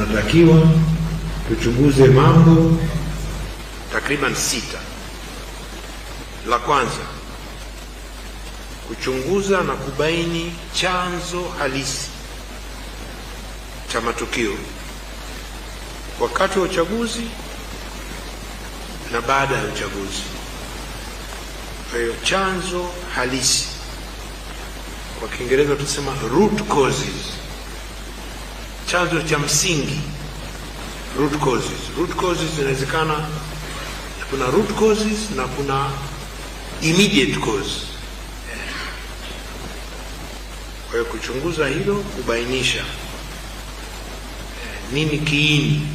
tunatakiwa tuchunguze mambo takriban 6. La kwanza, kuchunguza na kubaini chanzo halisi cha matukio wakati wa uchaguzi na baada ya uchaguzi. Kwa hiyo chanzo halisi, kwa Kiingereza tunasema root causes, chanzo cha msingi, root causes. Root causes inawezekana kuna root causes na kuna immediate cause. Kwa hiyo kuchunguza hilo, kubainisha nini kiini.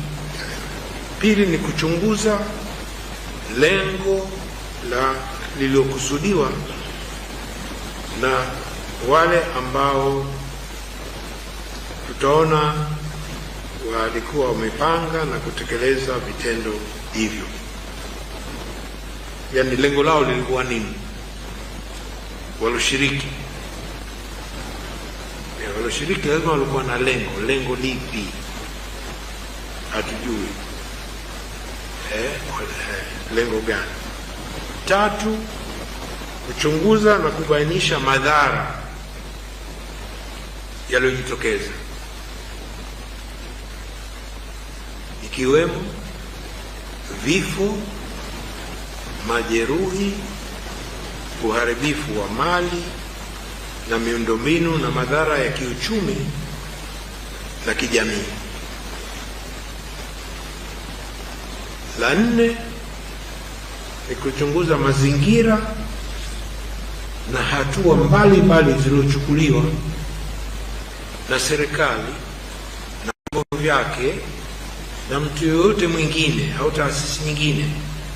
Pili ni kuchunguza lengo la lililokusudiwa na wale ambao tutaona walikuwa wamepanga na kutekeleza vitendo hivyo. Yaani lengo lao lilikuwa nini? Walioshiriki lazima walikuwa na lengo. Lengo lipi? Hatujui. Lengo gani? Tatu, kuchunguza na kubainisha madhara yaliyojitokeza, ikiwemo vifo, majeruhi, uharibifu wa mali na miundombinu na madhara ya kiuchumi na kijamii. La nne ni kuchunguza mazingira na hatua mbalimbali zilizochukuliwa na serikali na vyombo vyake na mtu yoyote mwingine au taasisi nyingine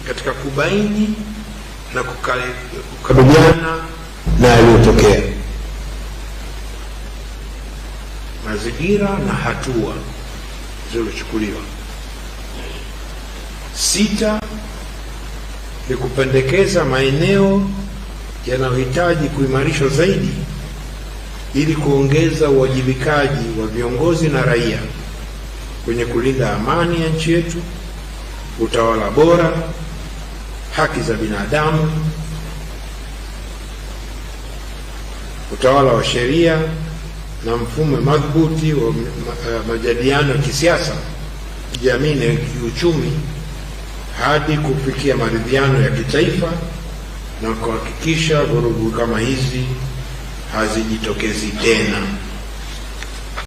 katika kubaini na kukabiliana na yaliyotokea. Mazingira na hatua zilizochukuliwa. 6 ni kupendekeza maeneo yanayohitaji kuimarishwa zaidi ili kuongeza uwajibikaji wa viongozi na raia kwenye kulinda amani ya nchi yetu, utawala bora, haki za binadamu, utawala wa sheria na mfumo madhubuti wa majadiliano ya kisiasa, kijamii na kiuchumi hadi kufikia maridhiano ya kitaifa na kuhakikisha vurugu kama hizi hazijitokezi tena.